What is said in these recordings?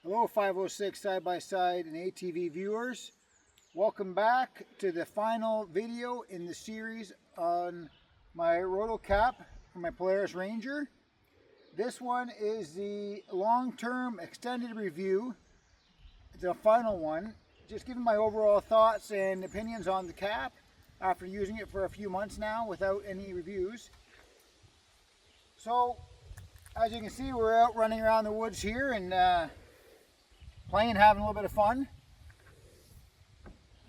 Hello 506 side-by-side and ATV viewers. Welcome back to the final video in the series on my RotoKAP for my Polaris Ranger. This one is the long-term extended review, the final one. Just giving my overall thoughts and opinions on the cap after using it for a few months now without any reviews. So, as you can see, we're out running around the woods here and playing, having a little bit of fun.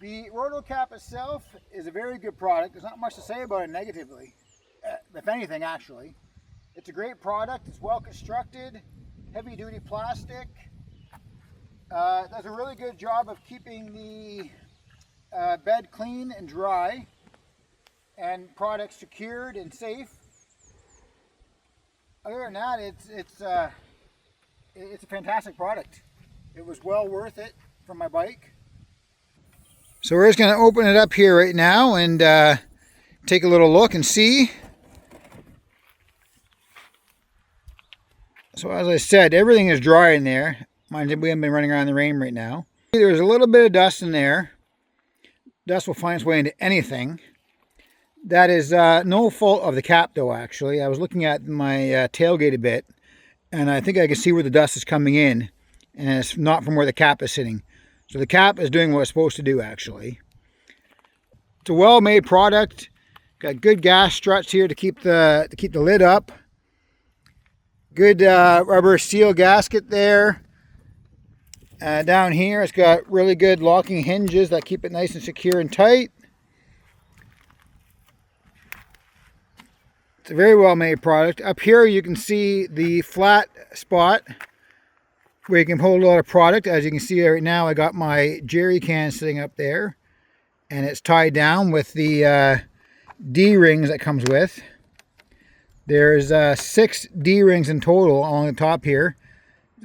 The RotoKAP itself is a very good product. There's not much to say about it negatively, if anything actually. It's a great product, it's well constructed, heavy duty plastic. Does a really good job of keeping the bed clean and dry and products secured and safe. Other than that, it's a fantastic product. It was well worth it for my bike. So we're just going to open it up here right now and take a little look and see. So as I said, everything is dry in there. Mind you, we haven't been running around in the rain right now. There's a little bit of dust in there. Dust will find its way into anything. That is no fault of the cap though, actually. I was looking at my tailgate a bit, and I think I can see where the dust is coming in. And it's not from where the cap is sitting. So the cap is doing what it's supposed to do, actually. It's a well-made product. Got good gas struts here to keep the lid up. Good rubber seal gasket there. Down here, it's got really good locking hinges that keep it nice and secure and tight. It's a very well-made product. Up here, you can see the flat spot where you can hold a lot of product. As you can see right now, I got my jerry can sitting up there, and it's tied down with the D-rings that comes with. There's 6 D-rings in total along the top here,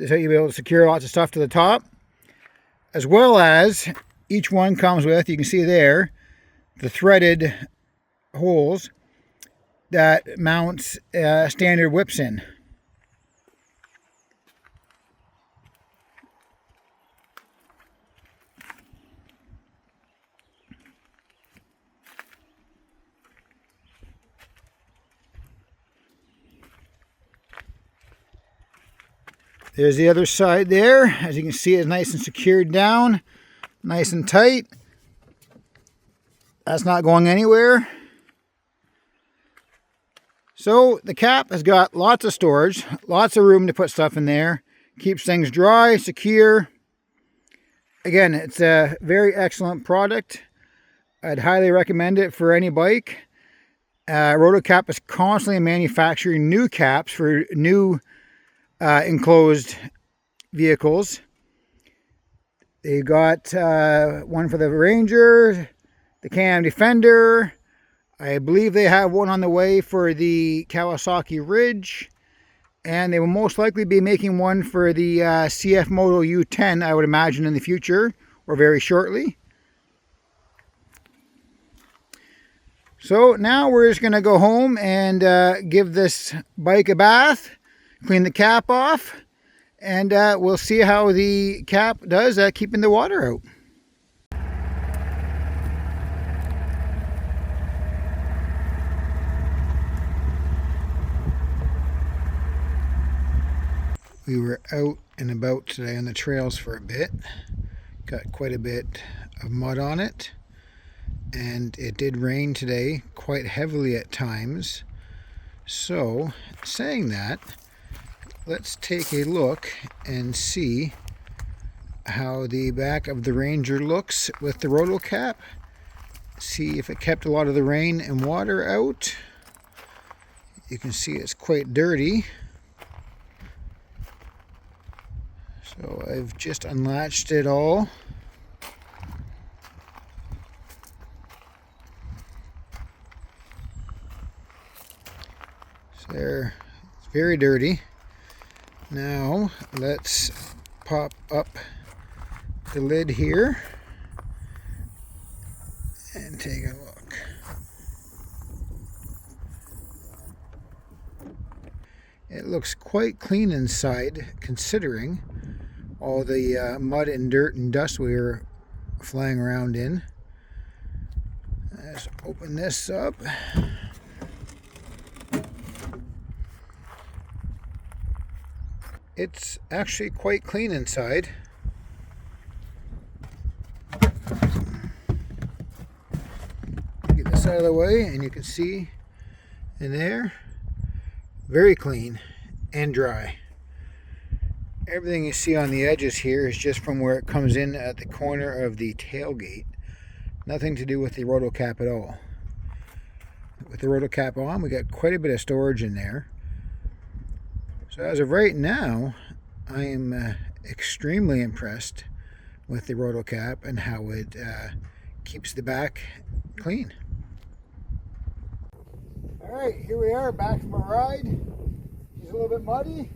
so you'll be able to secure lots of stuff to the top, as well as each one comes with, you can see there, the threaded holes that mounts standard whips in. There's the other side there. As you can see, it's nice and secured down, nice and tight. That's not going anywhere. So the cap has got lots of storage, lots of room to put stuff in there. Keeps things dry, secure. Again, it's a very excellent product. I'd highly recommend it for any bike. RotoKAP is constantly manufacturing new caps for new enclosed vehicles. They got one for the Ranger, the Can-Am Defender. I believe they have one on the way for the Kawasaki Ridge, and they will most likely be making one for the CF Moto U10, I would imagine, in the future or very shortly. So now we're just going to go home and give this bike a bath, clean the cap off, and we'll see how the cap does at keeping the water out. We were out and about today on the trails for a bit. Got quite a bit of mud on it, and it did rain today quite heavily at times. So, saying that, let's take a look and see how the back of the Ranger looks with the RotoKAP. See if it kept a lot of the rain and water out. You can see it's quite dirty. So I've just unlatched it all. So there, it's very dirty. Now let's pop up the lid here and take a look. It looks quite clean inside, considering all the mud and dirt and dust we were flying around in. Let's open this up. It's actually quite clean inside. Get this out of the way and you can see in there, very clean and dry. Everything you see on the edges here is just from where it comes in at the corner of the tailgate. Nothing to do with the RotoKAP at all. With the RotoKAP on, we got quite a bit of storage in there. So as of right now, I am extremely impressed with the RotoKAP and how it keeps the back clean. Alright, here we are back from a ride. She's a little bit muddy,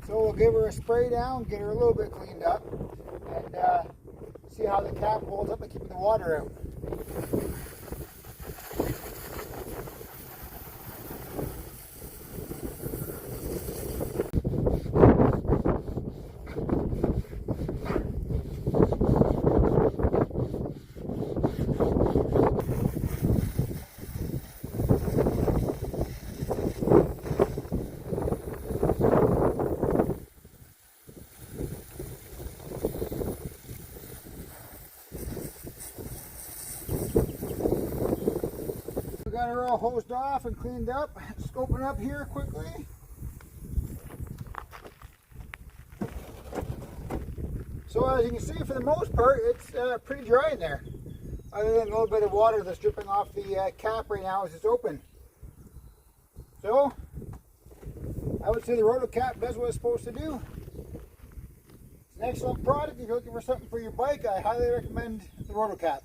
so we'll give her a spray down, get her a little bit cleaned up, and see how the cap holds up and keeping the water out. Got her all hosed off and cleaned up. Scoping up here quickly. So as you can see, for the most part, it's pretty dry in there. Other than a little bit of water that's dripping off the cap right now as it's open. So, I would say the RotoKAP does what it's supposed to do. It's an excellent product. If you're looking for something for your bike, I highly recommend the RotoKAP.